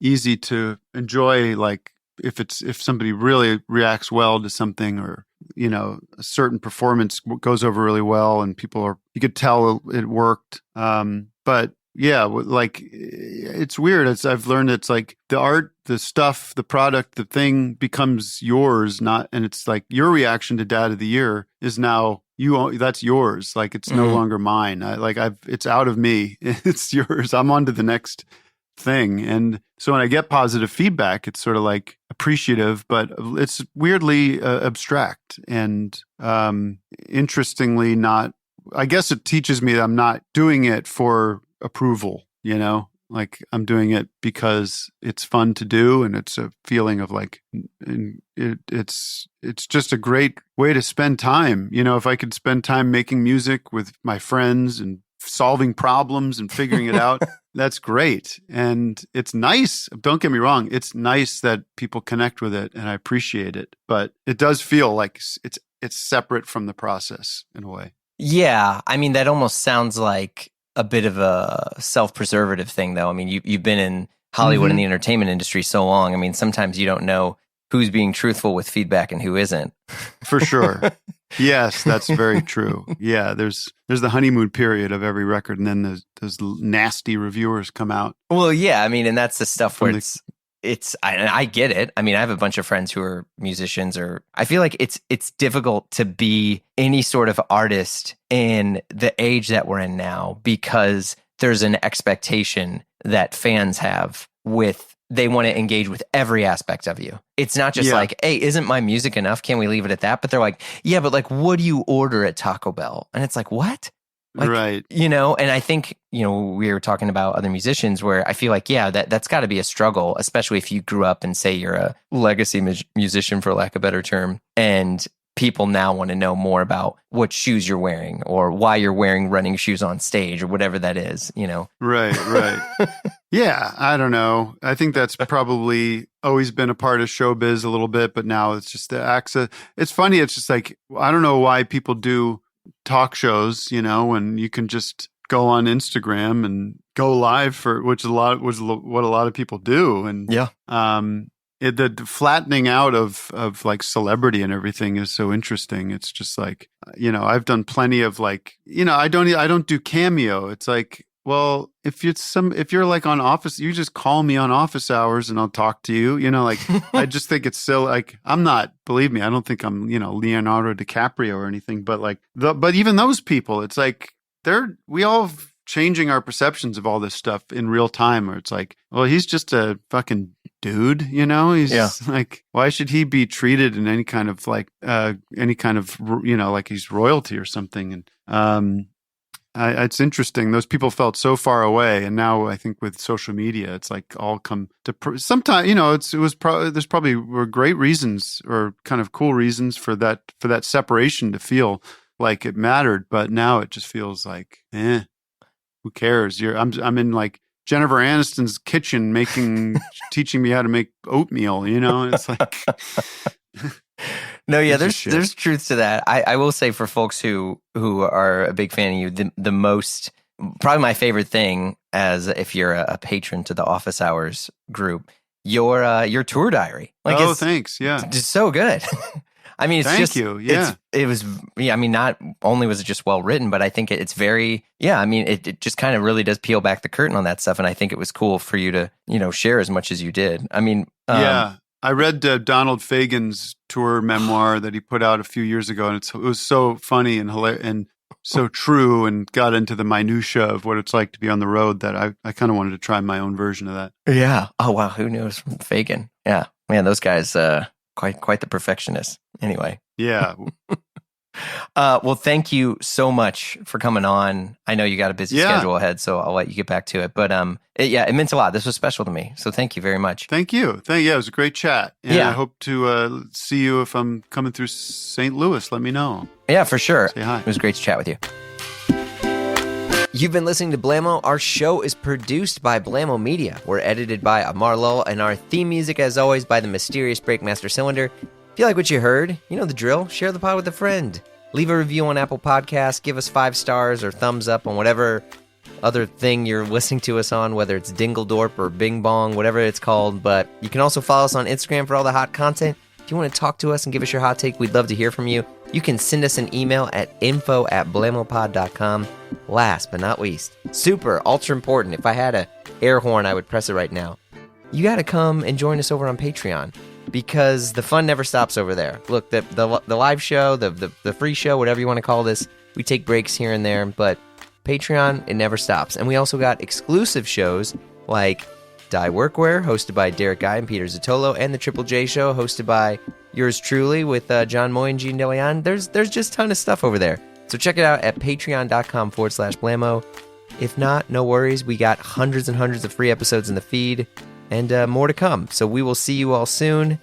easy to enjoy. Like if somebody really reacts well to something, or, a certain performance goes over really well and you could tell it worked. But yeah, like it's weird. I've learned it's like the art, the stuff, the product, the thing becomes yours, and it's like your reaction to Dad of the Year is now that's yours. Like it's no longer mine. It's out of me. It's yours. I'm on to the next thing. And so when I get positive feedback, it's sort of like appreciative, but it's weirdly abstract and interestingly not. I guess it teaches me that I'm not doing it for approval, like I'm doing it because it's fun to do, and it's a feeling of like, it's just a great way to spend time. If I could spend time making music with my friends and solving problems and figuring it out, that's great. And it's nice. Don't get me wrong. It's nice that people connect with it, and I appreciate it, but it does feel like it's separate from the process in a way. Yeah. I mean, that almost sounds like a bit of a self-preservative thing, though. I mean, you've been in Hollywood and the entertainment industry so long. I mean, sometimes you don't know who's being truthful with feedback and who isn't. For sure. Yes, that's very true. Yeah, there's the honeymoon period of every record, and then those nasty reviewers come out. Well, yeah, I mean, and that's the stuff where it's I get it. I mean, I have a bunch of friends who are musicians, or I feel like it's difficult to be any sort of artist in the age that we're in now, because there's an expectation that fans have they want to engage with every aspect of you. It's not just like, hey, isn't my music enough? Can we leave it at that? But they're like, yeah, but like, what do you order at Taco Bell? And it's like, what? Like, right. And I think, we were talking about other musicians where I feel like, that's got to be a struggle, especially if you grew up and say you're a legacy musician, for lack of a better term, and people now want to know more about what shoes you're wearing or why you're wearing running shoes on stage or whatever that is, Right. Yeah, I don't know. I think that's probably always been a part of showbiz a little bit, but now it's just the access. It's funny. It's just like, I don't know why people do talk shows, when you can just go on Instagram and go live which what a lot of people do. And the flattening out of like celebrity and everything is so interesting. It's just like, I've done plenty of like, I don't do Cameo. It's like, well, if you're like on office, you just call me on office hours and I'll talk to you, like, I just think it's silly. Like, believe me, I don't think I'm, Leonardo DiCaprio or anything, but like, but even those people, it's like, we all changing our perceptions of all this stuff in real time, where it's like, well, he's just a fucking dude, he's like, why should he be treated in any kind of like, like he's royalty or something? And, it's interesting. Those people felt so far away, and now I think with social media, it's like all come to. Sometimes there's probably were great reasons or kind of cool reasons for that separation to feel like it mattered, but now it just feels like, who cares? I'm in like Jennifer Aniston's kitchen teaching me how to make oatmeal. It's like. No, yeah, there's truth to that. I will say, for folks who are a big fan of you, the most, probably my favorite thing, as if you're a patron to the Office Hours group, your tour diary. Like, thanks. Yeah. It's so good. I mean, Thank you. Yeah. It was, I mean, not only was it just well written, but I think it's very, I mean, it just kind of really does peel back the curtain on that stuff. And I think it was cool for you to, share as much as you did. I mean, I read Donald Fagen's tour memoir that he put out a few years ago, and it was so funny and hilarious and so true, and got into the minutia of what it's like to be on the road, that I kind of wanted to try my own version of that. Yeah. Oh, wow. Who knows from Fagen? Yeah. Man, those guys, quite the perfectionists. Anyway. Yeah. Well, thank you so much for coming on. I know you got a busy schedule ahead, so I'll let you get back to it. But it meant a lot. This was special to me, so thank you very much. Thank you. It was a great chat. And I hope to see you if I'm coming through St. Louis. Let me know. Yeah, for sure. Say hi. It was great to chat with you. You've been listening to Blammo. Our show is produced by Blammo Media. We're edited by Amar Lowell, and our theme music, as always, by the mysterious Breakmaster Cylinder. If you like what you heard, you know the drill. Share the pod with a friend. Leave a review on Apple Podcasts. Give us 5 stars or thumbs up on whatever other thing you're listening to us on, whether it's Dingledorp or Bing Bong, whatever it's called. But you can also follow us on Instagram for all the hot content. If you want to talk to us and give us your hot take, we'd love to hear from you. You can send us an email at info@blamopod.com. Last but not least, super, ultra important, if I had a air horn, I would press it right now. You got to come and join us over on Patreon, because the fun never stops over there. Look, the live show, the free show, whatever you want to call this, we take breaks here and there, but Patreon, it never stops. And we also got exclusive shows like Die Workwear, hosted by Derek Guy and Peter Zotolo, and the Triple J Show, hosted by yours truly with John Moy and Gene DeLeon. There's just a ton of stuff over there. So check it out at patreon.com/Blammo. If not, no worries. We got hundreds and hundreds of free episodes in the feed, and more to come. So we will see you all soon.